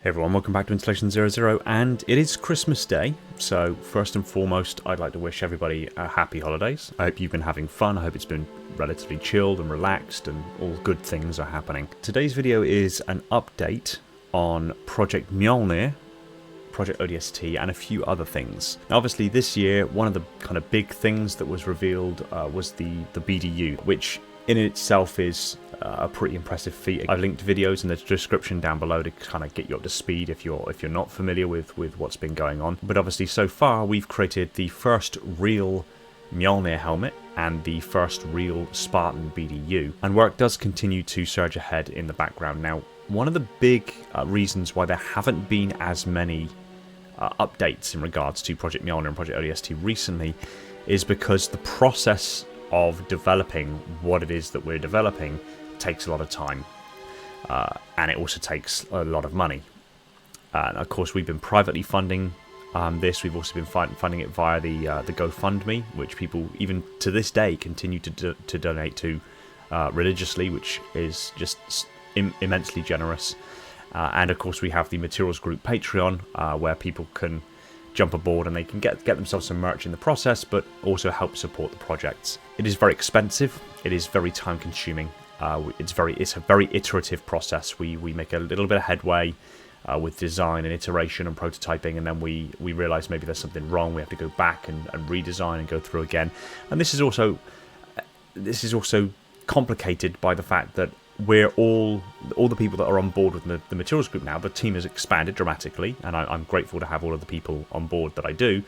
Hey everyone, welcome back to Installation 00, and it is Christmas Day, so first and foremost I'd like to wish everybody a happy holidays. I hope you've been having fun, I hope it's been relatively chilled and relaxed and all good things are happening. Today's video is an update on Project Mjolnir, Project ODST, and a few other things. Now obviously this year, one of the kind of big things that was revealed was the BDU, which in itself is a pretty impressive feat. I've linked videos in the description down below to kind of get you up to speed if you're not familiar with what's been going on. But obviously so far we've created the first real Mjolnir helmet and the first real Spartan BDU, and work does continue to surge ahead in the background. Now one of the big reasons why there haven't been as many updates in regards to Project Mjolnir and Project ODST recently is because the process of developing what it is that we're developing takes a lot of time, and it also takes a lot of money. And of course we've been privately funding this. We've also been funding it via the GoFundMe, which people even to this day continue to donate to religiously, which is just immensely generous. And of course we have the materials group Patreon, where people can jump aboard and they can get themselves some merch in the process, but also help support the projects. It is very expensive, it is very time consuming, it's a very iterative process. We make a little bit of headway with design and iteration and prototyping, and then we realise maybe there's something wrong, we have to go back and redesign and go through again. And this is also complicated by the fact that we're all the people that are on board with the materials group now. The team has expanded dramatically, and I'm grateful to have all of the people on board that I do.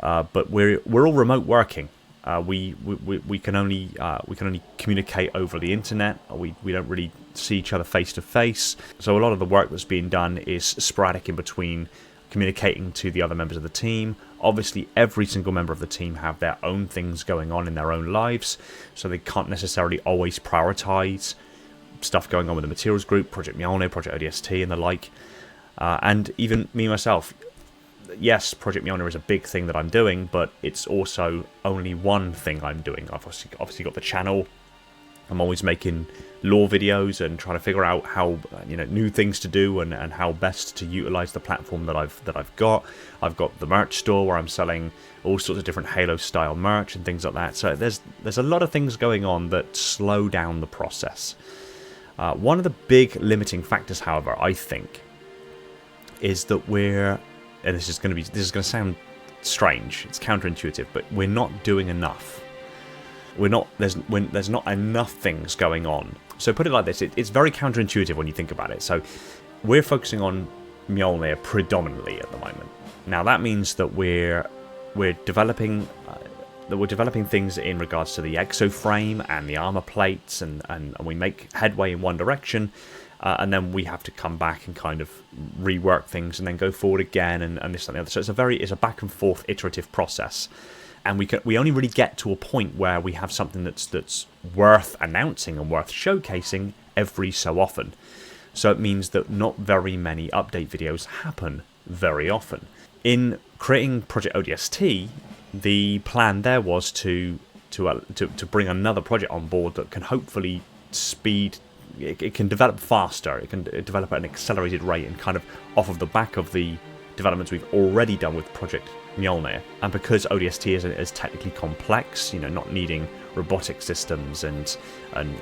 But we're all remote working. We can only communicate over the internet. We don't really see each other face to face. So a lot of the work that's being done is sporadic in between communicating to the other members of the team. Obviously every single member of the team have their own things going on in their own lives, so they can't necessarily always prioritize stuff going on with the materials group, Project Mjolnir, Project ODST and the like. And even me myself, yes, Project Mjolnir is a big thing that I'm doing, but it's also only one thing I'm doing. I've obviously got the channel. I'm always making lore videos and trying to figure out how new things to do and how best to utilize the platform that I've got. I've got the merch store where I'm selling all sorts of different Halo style merch and things like that. So there's a lot of things going on that slow down the process. One of the big limiting factors, however, I think, is that and this is going to sound strange, it's counterintuitive, but we're not doing enough. There's not enough things going on. So put it like this, it's very counterintuitive when you think about it. So we're focusing on Mjolnir predominantly at the moment. Now that means that we're developing things in regards to the exoframe and the armor plates, and we make headway in one direction, and then we have to come back and kind of rework things and then go forward again and this and the other. So it's a back and forth iterative process, and we only really get to a point where we have something that's worth announcing and worth showcasing every so often. So it means that not very many update videos happen very often. In creating Project ODST, the plan there was to bring another project on board that can hopefully it can develop faster, it can develop at an accelerated rate, and kind of off of the back of the developments we've already done with Project Mjolnir. And because ODST is technically complex, not needing robotic systems and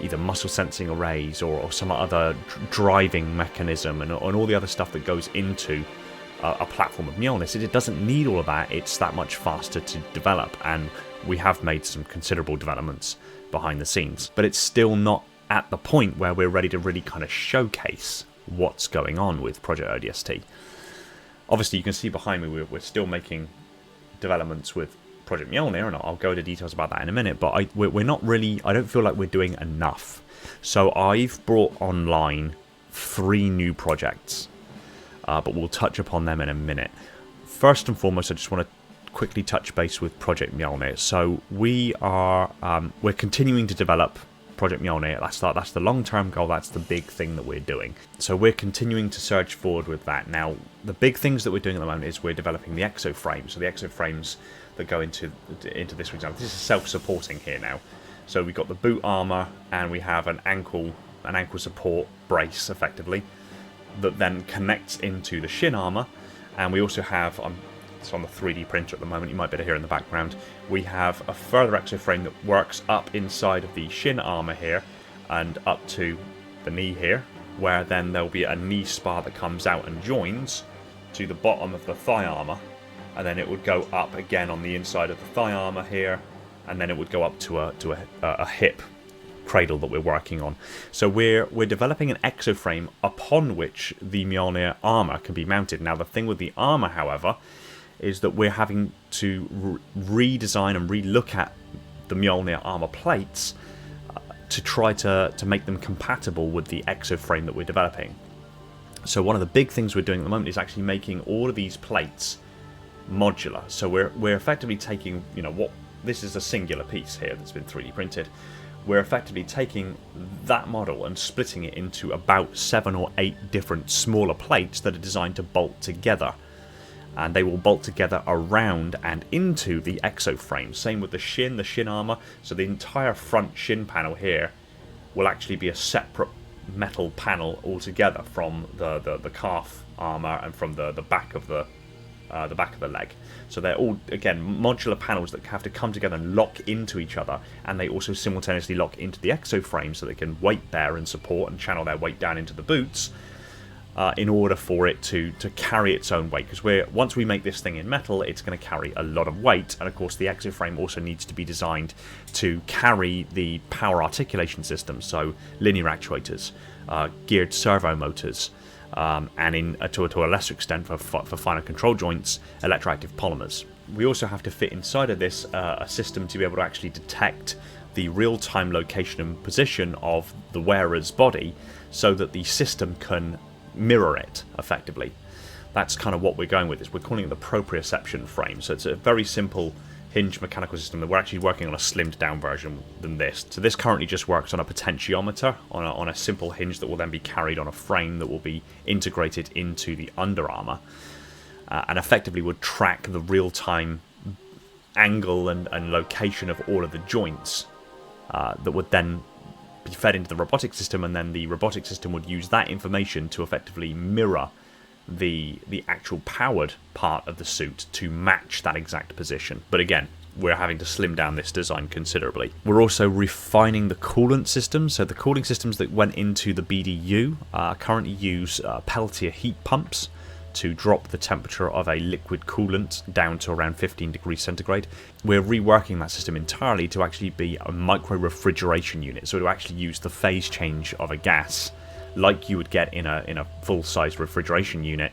either muscle sensing arrays or some other driving mechanism and all the other stuff that goes into a platform of Mjolnir, it doesn't need all of that. It's that much faster to develop, and we have made some considerable developments behind the scenes, but it's still not at the point where we're ready to really kind of showcase what's going on with Project ODST. Obviously you can see behind me we're still making developments with Project Mjolnir, and I'll go into details about that in a minute, but we're not really, I don't feel like we're doing enough. So I've brought online 3 new projects, but we'll touch upon them in a minute. First and foremost, I just want to quickly touch base with Project Mjolnir. So we're continuing to develop Project Mjolnir. That's the long-term goal, that's the big thing that we're doing. So we're continuing to surge forward with that. Now, the big things that we're doing at the moment is we're developing the exoframe. So the exoframes that go into this, for example, this is self-supporting here now. So we've got the boot armor, and we have an ankle support brace, effectively. that then connects into the shin armor. And we also have, it's on the 3D printer at the moment, you might be able to hear in the background, we have a further exoframe that works up inside of the shin armor here and up to the knee here, where then there'll be a knee spar that comes out and joins to the bottom of the thigh armor, and then it would go up again on the inside of the thigh armor here, and then it would go up to a hip cradle that we're working on. So we're developing an exoframe upon which the Mjolnir armor can be mounted. Now the thing with the armor, however, is that we're having to redesign and relook at the Mjolnir armor plates to try to make them compatible with the exoframe that we're developing. So one of the big things we're doing at the moment is actually making all of these plates modular. So we're effectively taking, this is a singular piece here that's been 3D printed. We're effectively taking that model and splitting it into about 7 or 8 different smaller plates that are designed to bolt together. And they will bolt together around and into the exoframe. Same with the shin armor. So the entire front shin panel here will actually be a separate metal panel altogether from the calf armor and from the back of the back of the leg. So they're all, again, modular panels that have to come together and lock into each other, and they also simultaneously lock into the exoframe so they can weight bear and support and channel their weight down into the boots in order for it to carry its own weight. Because once we make this thing in metal, it's going to carry a lot of weight, and of course the exoframe also needs to be designed to carry the power articulation system, so linear actuators, geared servo motors, and to a lesser extent for finer control joints, electroactive polymers. We also have to fit inside of this a system to be able to actually detect the real-time location and position of the wearer's body so that the system can mirror it effectively. That's kind of what we're going with this. We're calling it the proprioception frame. So it's a very simple hinge mechanical system that we're actually working on a slimmed down version than this. So this currently just works on a potentiometer on a simple hinge that will then be carried on a frame that will be integrated into the under armor and effectively would track the real-time angle and location of all of the joints that would then be fed into the robotic system, and then the robotic system would use that information to effectively mirror the actual powered part of the suit to match that exact position. But again, we're having to slim down this design considerably. We're also refining the coolant system. So the cooling systems that went into the BDU currently use Peltier heat pumps to drop the temperature of a liquid coolant down to around 15 degrees centigrade. We're reworking that system entirely to actually be a micro refrigeration unit, so to actually use the phase change of a gas like you would get in a full-size refrigeration unit,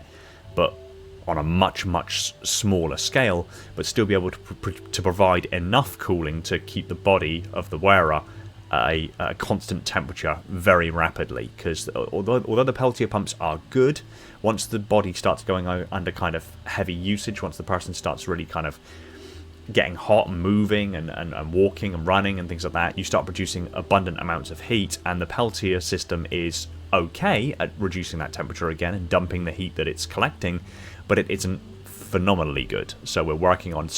but on a much smaller scale, but still be able to provide enough cooling to keep the body of the wearer at a constant temperature very rapidly. Because although the Peltier pumps are good, once the body starts going under kind of heavy usage, once the person starts really kind of getting hot and moving and walking and running and things like that, you start producing abundant amounts of heat, and the Peltier system is okay at reducing that temperature again and dumping the heat that it's collecting, but it isn't phenomenally good. So we're working on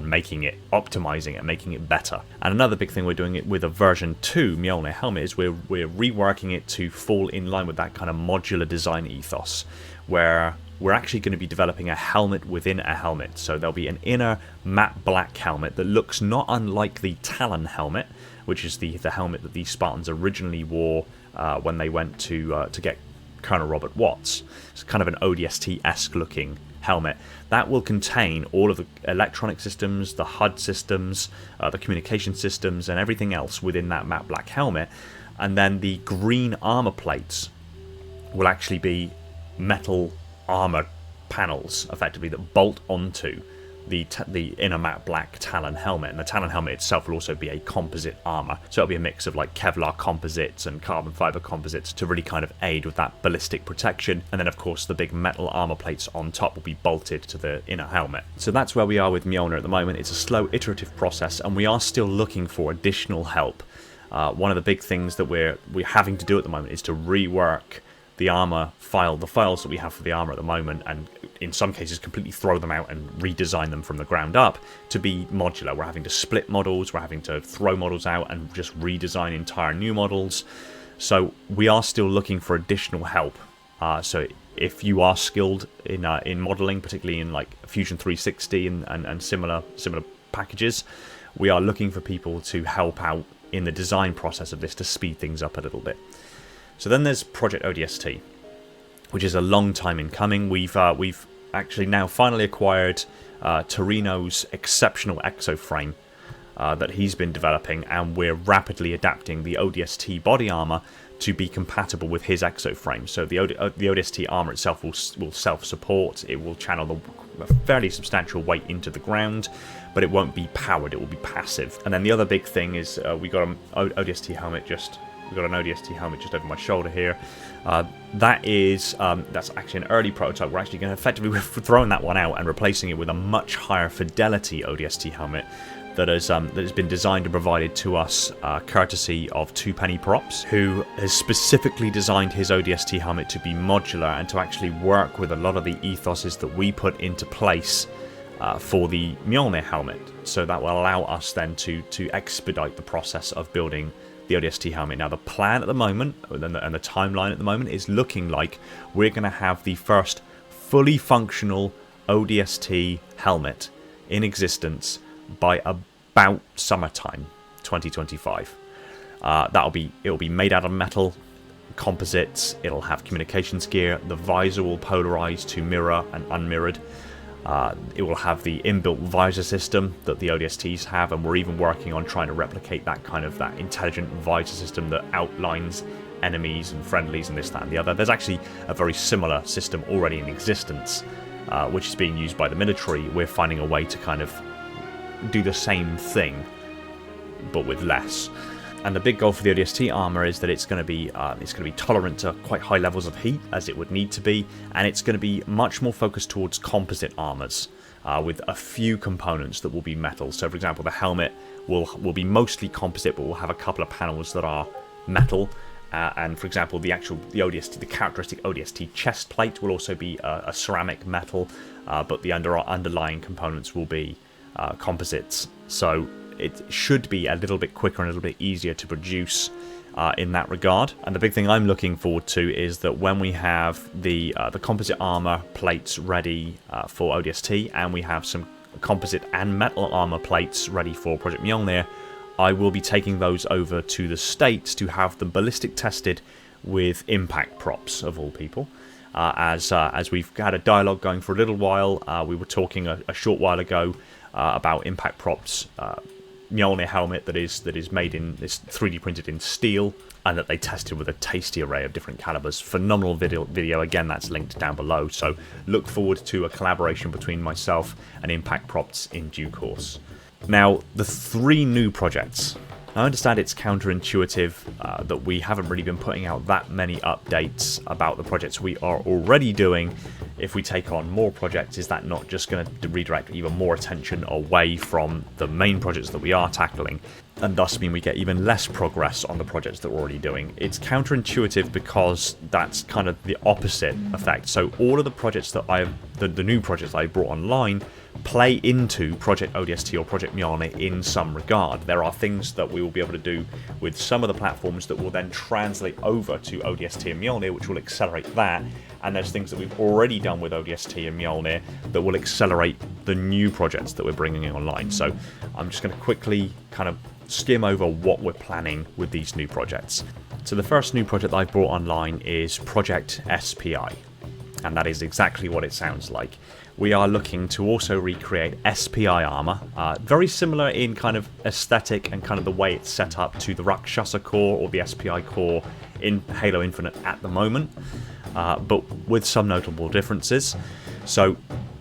making it, optimizing it, making it better. And another big thing we're doing it with a version 2 Mjolnir helmet is we're reworking it to fall in line with that kind of modular design ethos, where we're actually going to be developing a helmet within a helmet. So there'll be an inner matte black helmet that looks not unlike the Talon helmet, which is the helmet that the Spartans originally wore when they went to get Colonel Robert Watts. It's kind of an ODST-esque looking helmet. That will contain all of the electronic systems, the HUD systems, the communication systems, and everything else within that matte black helmet. And then the green armor plates will actually be metal armor panels, effectively, that bolt onto the inner matte black Talon helmet. And the Talon helmet itself will also be a composite armor, so it'll be a mix of like Kevlar composites and carbon fiber composites to really kind of aid with that ballistic protection. And then of course the big metal armor plates on top will be bolted to the inner helmet. So that's where we are with Mjolnir at the moment. It's a slow iterative process, and we are still looking for additional help. One of the big things that we're having to do at the moment is to rework the armor the files that we have for the armor at the moment, and in some cases completely throw them out and redesign them from the ground up to be modular. We're having to split models, we're having to throw models out and just redesign entire new models. So we are still looking for additional help So if you are skilled in modeling, particularly in like Fusion 360 and similar packages, we are looking for people to help out in the design process of this to speed things up a little bit. So then there's Project ODST, which is a long time in coming. We've actually now finally acquired Torino's exceptional exoframe that he's been developing, and we're rapidly adapting the ODST body armor to be compatible with his exoframe. So the ODST armor itself will self-support. It will channel a fairly substantial weight into the ground, but it won't be powered. It will be passive. And then the other big thing is we got an ODST helmet just over my shoulder here. That's actually an early prototype. We're actually going to effectively throwing that one out and replacing it with a much higher fidelity ODST helmet that has been designed and provided to us courtesy of Twopenny Props, who has specifically designed his ODST helmet to be modular and to actually work with a lot of the ethoses that we put into place for the Mjolnir helmet. So that will allow us then to expedite the process of building the ODST helmet. Now the plan at the moment and the timeline at the moment is looking like we're going to have the first fully functional ODST helmet in existence by about summertime 2025. It'll be made out of metal composites. It'll have communications gear. The visor will polarize to mirror and unmirrored. It will have the inbuilt visor system that the ODSTs have, and we're even working on trying to replicate that intelligent visor system that outlines enemies and friendlies and this, that, and the other. There's actually a very similar system already in existence, which is being used by the military. We're finding a way to kind of do the same thing, but with less. And the big goal for the ODST armor is that it's going to be tolerant to quite high levels of heat, as it would need to be, and it's going to be much more focused towards composite armors, with a few components that will be metal. So, for example, the helmet will be mostly composite, but will have a couple of panels that are metal. And for example, the characteristic ODST chest plate will also be a ceramic metal, but the underlying components will be composites. So it should be a little bit quicker and a little bit easier to produce in that regard. And the big thing I'm looking forward to is that when we have the composite armor plates ready for ODST, and we have some composite and metal armor plates ready for Project Mjolnir, I will be taking those over to the States to have them ballistic tested with impact props, of all people. As we've had a dialogue going for a little while, we were talking a short while ago about impact props, Mjolnir helmet that is made in, is 3D printed in steel, and that they tested with a tasty array of different calibers. Phenomenal video, again, that's linked down below. So look forward to a collaboration between myself and Impact Props in due course. Now, the 3 new projects. I understand it's counterintuitive that we haven't really been putting out that many updates about the projects we are already doing. If we take on more projects, is that not just going to redirect even more attention away from the main projects that we are tackling, and thus mean we get even less progress on the projects that we're already doing? It's counterintuitive because that's kind of the opposite effect. So all of the projects that the new projects I brought online play into Project ODST or Project Mjolnir in some regard. There are things that we will be able to do with some of the platforms that will then translate over to ODST and Mjolnir, which will accelerate that. And there's things that we've already done with ODST and Mjolnir that will accelerate the new projects that we're bringing in online. So I'm just going to quickly kind of skim over what we're planning with these new projects. So the first new project that I brought online is Project SPI, and that is exactly what it sounds like. We are looking to also recreate SPI armor, very similar in kind of aesthetic and kind of the way it's set up to the Rakshasa core or the SPI core in Halo Infinite at the moment, but with some notable differences. So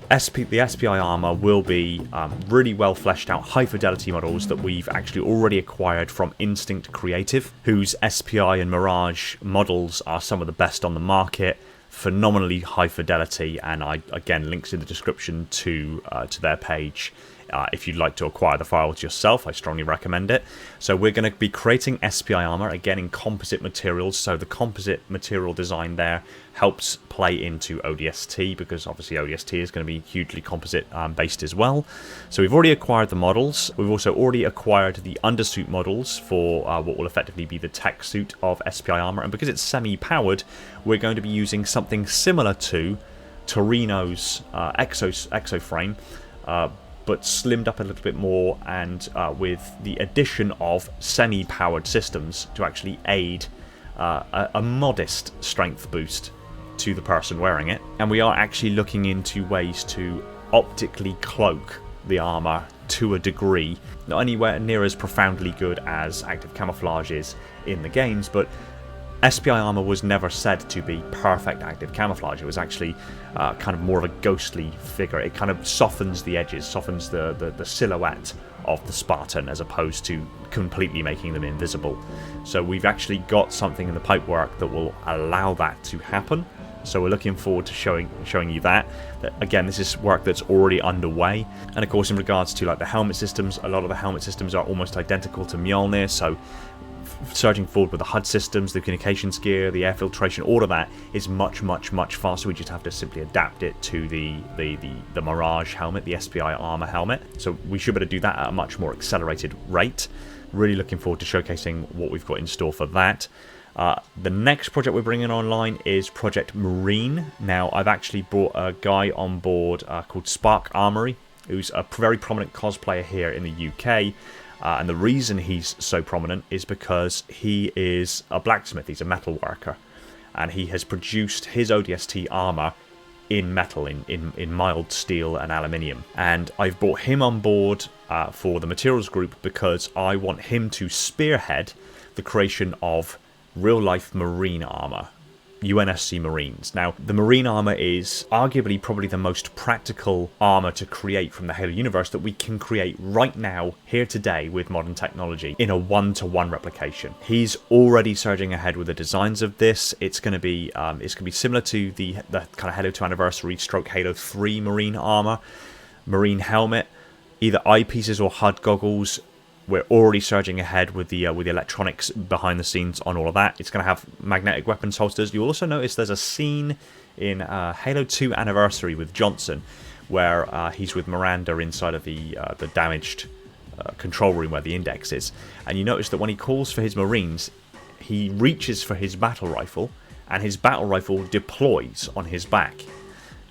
the SPI armor will be really well fleshed out, high fidelity models that we've actually already acquired from Instinct Creative, whose SPI and Mirage models are some of the best on the market. Phenomenally high fidelity, and again, links in the description to their page If you'd like to acquire the files yourself, I strongly recommend it. So we're going to be creating SPI armor, again in composite materials. So the composite material design there helps play into ODST, because obviously ODST is going to be hugely composite based as well. So we've already acquired the models. We've also already acquired the undersuit models for what will effectively be the tech suit of SPI armor. And because it's semi-powered, we're going to be using something similar to Torino's exo frame, but slimmed up a little bit more, and with the addition of semi-powered systems to actually aid a modest strength boost to the person wearing it. And we are actually looking into ways to optically cloak the armor to a degree, not anywhere near as profoundly good as active camouflage is in the games, but SPI armor was never said to be perfect active camouflage. It was actually kind of more of a ghostly figure. It kind of softens the edges, softens the silhouette of the Spartan, as opposed to completely making them invisible. So we've actually got something in the pipework that will allow that to happen. So we're looking forward to showing you that. Again, this is work that's already underway. And of course, in regards to like the helmet systems, a lot of the helmet systems are almost identical to Mjolnir. So surging forward with the HUD systems, the communications gear, the air filtration, all of that is much faster. We just have to simply adapt it to the Mirage helmet, the SPI armor helmet. So we should be able to do that at a much more accelerated rate. Really looking forward to showcasing what we've got in store for that. The next project we're bringing online is Project Marine. Now, I've actually brought a guy on board called Spark Armory, who's a very prominent cosplayer here in the UK. And the reason he's so prominent is because he is a blacksmith, he's a metal worker. And he has produced his ODST armor in metal, in mild steel and aluminium. And I've brought him on board for the materials group because I want him to spearhead the creation of real-life marine armor, UNSC Marines. Now, the marine armor is arguably probably the most practical armor to create from the Halo universe that we can create right now, here today, with modern technology in a one-to-one replication. He's already surging ahead with the designs of this. It's going to be similar to the kind of Halo 2 anniversary stroke Halo 3 marine armor, marine helmet, either eyepieces or HUD goggles. We're already surging ahead with the electronics behind the scenes on all of that. It's going to have magnetic weapons holsters. You'll also notice there's a scene in Halo 2 Anniversary with Johnson where he's with Miranda inside of the damaged control room where the index is. And you notice that when he calls for his Marines, he reaches for his battle rifle, and his battle rifle deploys on his back.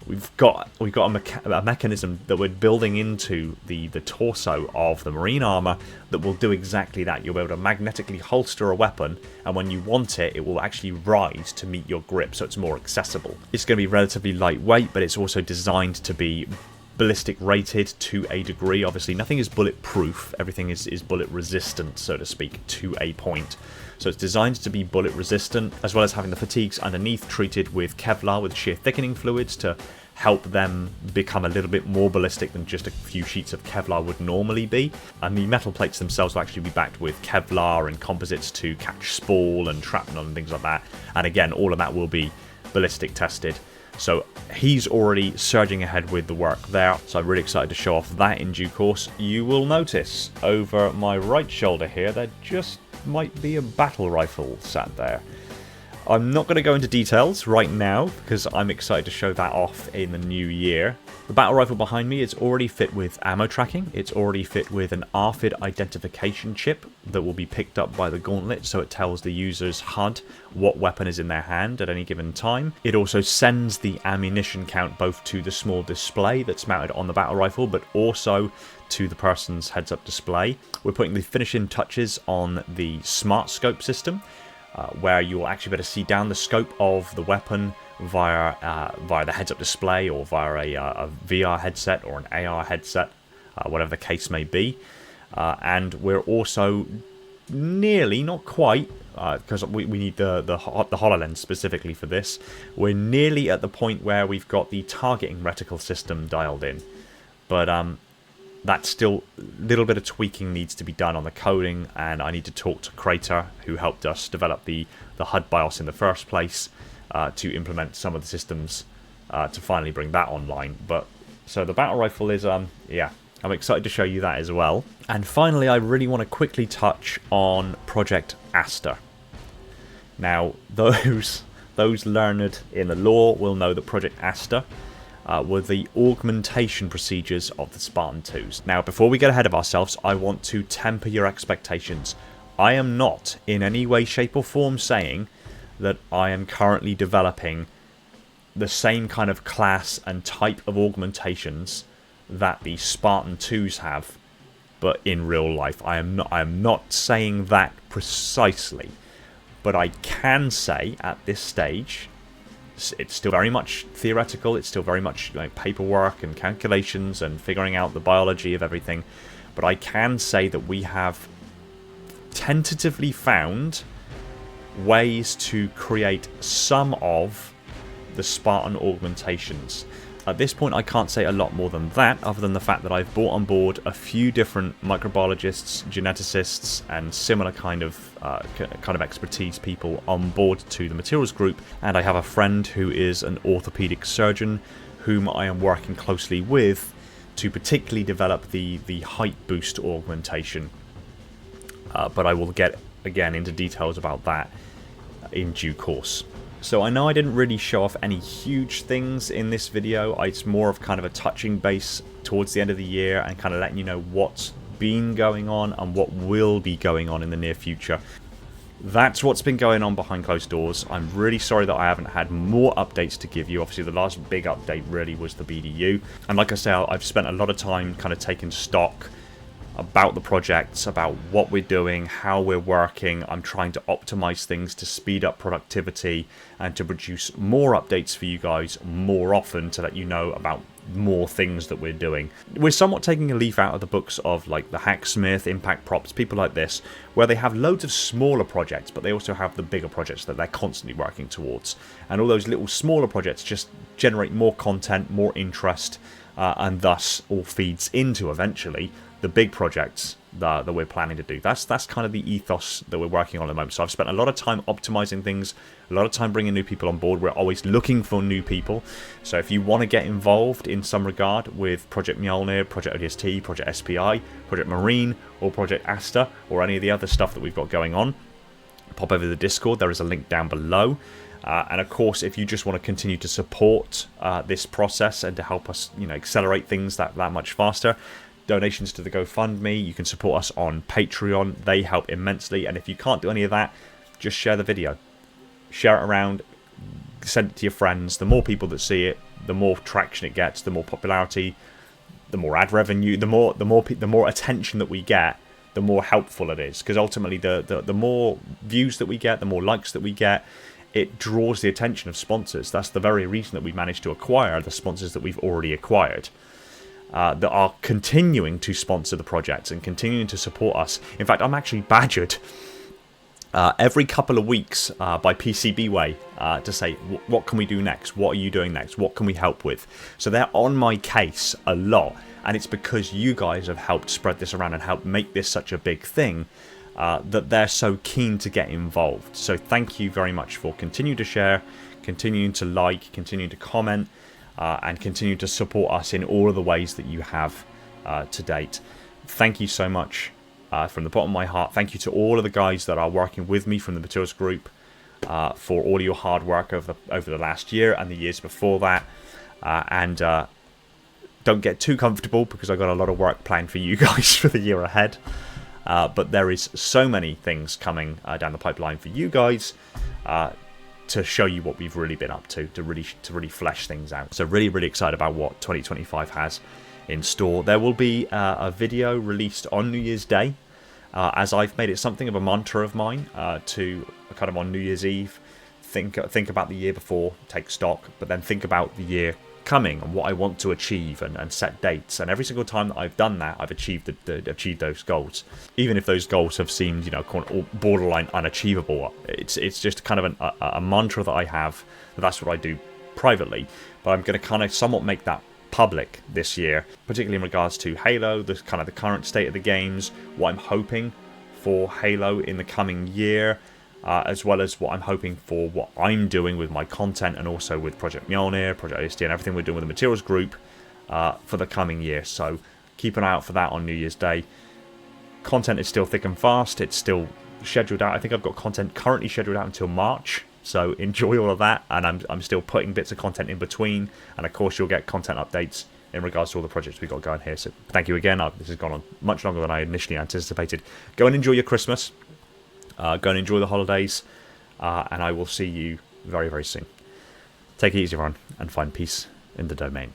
We've got a mechanism that we're building into the torso of the marine armor that will do exactly that. You'll be able to magnetically holster a weapon, and when you want it, it will actually rise to meet your grip, so it's more accessible. It's going to be relatively lightweight, but it's also designed to be ballistic rated to a degree. Obviously, nothing is bulletproof. Everything is bullet resistant, so to speak, to a point. So it's designed to be bullet resistant, as well as having the fatigues underneath treated with Kevlar, with shear thickening fluids to help them become a little bit more ballistic than just a few sheets of Kevlar would normally be. And the metal plates themselves will actually be backed with Kevlar and composites to catch spall and shrapnel and things like that. And again, all of that will be ballistic tested. So he's already surging ahead with the work there. So I'm really excited to show off that in due course. You will notice over my right shoulder here, there just might be a battle rifle sat there. I'm not going to go into details right now because I'm excited to show that off in the new year. The battle rifle behind me is already fit with ammo tracking. It's already fit with an ARFID identification chip that will be picked up by the gauntlet, so it tells the user's HUD what weapon is in their hand at any given time. It also sends the ammunition count both to the small display that's mounted on the battle rifle, but also to the person's heads-up display. We're putting the finishing touches on the smart scope system, where you will actually be able to see down the scope of the weapon via the heads-up display or via a VR headset or an AR headset, whatever the case may be. And we're also nearly, not quite, because we need the HoloLens specifically for this, we're nearly at the point where we've got the targeting reticle system dialed in. But that's still a little bit of tweaking needs to be done on the coding, and I need to talk to Crater, who helped us develop the HUD BIOS in the first place, to implement some of the systems to finally bring that online. But so the battle rifle is I'm excited to show you that as well. And finally, I really want to quickly touch on Project Aster. Now, those learned in the lore will know that Project Aster were the augmentation procedures of the Spartan 2s. Now, before we get ahead of ourselves, I want to temper your expectations. I am not in any way, shape or form saying that I am currently developing the same kind of class and type of augmentations that the Spartan 2s have, but in real life. I am not saying that precisely, but I can say at this stage, it's still very much theoretical, it's still very much like paperwork and calculations and figuring out the biology of everything, but I can say that we have tentatively found ways to create some of the Spartan augmentations. At this point, I can't say a lot more than that, other than the fact that I've brought on board a few different microbiologists, geneticists, and similar kind of expertise people on board to the materials group. And I have a friend who is an orthopedic surgeon, whom I am working closely with to particularly develop the height boost augmentation. But I will get again into details about that in due course. So I know I didn't really show off any huge things in this video. It's more of kind of a touching base towards the end of the year and kind of letting you know what's been going on and what will be going on in the near future. That's what's been going on behind closed doors. I'm really sorry that I haven't had more updates to give you. Obviously, the last big update really was the BDU. And like I say, I've spent a lot of time kind of taking stock about the projects, about what we're doing, how we're working. I'm trying to optimize things to speed up productivity and to produce more updates for you guys more often to let you know about more things that we're doing. We're somewhat taking a leaf out of the books of like the Hacksmith, Impact Props, people like this, where they have loads of smaller projects, but they also have the bigger projects that they're constantly working towards. And all those little smaller projects just generate more content, more interest, and thus all feeds into eventually the big projects that we're planning to do. That's kind of the ethos that we're working on at the moment. So I've spent a lot of time optimizing things, a lot of time bringing new people on board. We're always looking for new people. So if you want to get involved in some regard with Project Mjolnir, Project ODST, Project SPI, Project Marine, or Project Aster, or any of the other stuff that we've got going on, pop over to the Discord. There is a link down below. And of course, if you just want to continue to support this process and to help us, accelerate things that much faster, donations to the GoFundMe, you can support us on Patreon. They help immensely. And if you can't do any of that, just share the video. Share it around, send it to your friends. The more people that see it, the more traction it gets, the more popularity, the more ad revenue, the more attention that we get, the more helpful it is. Because ultimately, the more views that we get, the more likes that we get, it draws the attention of sponsors. That's the very reason that we managed to acquire the sponsors that we've already acquired. That are continuing to sponsor the project and continuing to support us. In fact, I'm actually badgered every couple of weeks by PCBWay to say, what can we do next? What are you doing next? What can we help with? So they're on my case a lot. And it's because you guys have helped spread this around and helped make this such a big thing that they're so keen to get involved. So thank you very much for continuing to share, continuing to like, continuing to comment, and continue to support us in all of the ways that you have to date. Thank you so much from the bottom of my heart. Thank you to all of the guys that are working with me from the materials group for all of your hard work over the last year and the years before that. And don't get too comfortable because I've got a lot of work planned for you guys for the year ahead. But there is so many things coming down the pipeline for you guys to show you what we've really been up to really flesh things out. So really excited about what 2025 has in store. There will be a video released on New Year's Day, as I've made it something of a mantra of mine to kind of on New Year's Eve think about the year before, take stock, but then think about the year coming and what I want to achieve and set dates. And every single time that I've done that, I've achieved those goals, even if those goals have seemed borderline unachievable. It's just kind of a mantra that I have. That's what I do privately, but I'm going to kind of somewhat make that public this year, particularly in regards to Halo, the current state of the games, what I'm hoping for Halo in the coming year, as well as what I'm hoping for what I'm doing with my content and also with Project Mjolnir, Project ODST, and everything we're doing with the materials group for the coming year. So keep an eye out for that on New Year's Day. Content is still thick and fast. It's still scheduled out. I think I've got content currently scheduled out until March. So enjoy all of that. And I'm still putting bits of content in between. And of course, you'll get content updates in regards to all the projects we've got going here. So thank you again. This has gone on much longer than I initially anticipated. Go and enjoy your Christmas. Go and enjoy the holidays. And I will see you very, very soon. Take it easy, everyone, and find peace in the domain.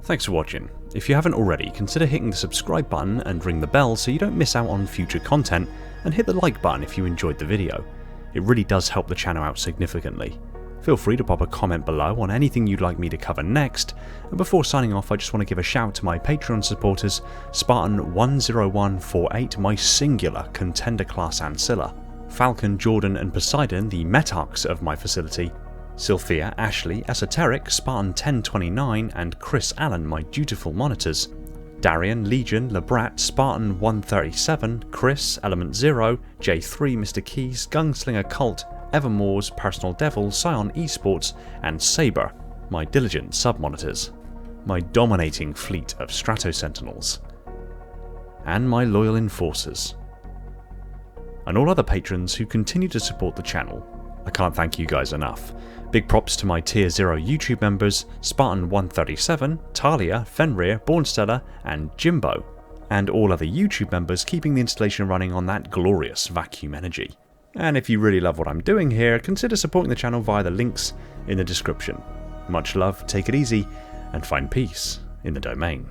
Thanks for watching. If you haven't already, consider hitting the subscribe button and ring the bell so you don't miss out on future content, and hit the like button if you enjoyed the video. It really does help the channel out significantly. Feel free to pop a comment below on anything you'd like me to cover next, and before signing off I just want to give a shout to my Patreon supporters, Spartan10148, my singular contender class ancilla, Falcon, Jordan and Poseidon, the metarchs of my facility, Sylphia, Ashley, Esoteric, Spartan 1029 and Chris Allen, my dutiful monitors, Darian, Legion, Labrat, Spartan 137, Chris, Element 0, J3, Mr. Keys, Gunslinger Cult, Evermore's Personal Devil, Scion Esports and Saber, my diligent sub-monitors, my dominating fleet of Strato Sentinels, and my loyal enforcers, and all other patrons who continue to support the channel. I can't thank you guys enough. Big props to my Tier 0 YouTube members, Spartan 137, Talia, Fenrir, Bornstella and Jimbo, and all other YouTube members keeping the installation running on that glorious vacuum energy. And if you really love what I'm doing here, consider supporting the channel via the links in the description. Much love, take it easy, and find peace in the domain.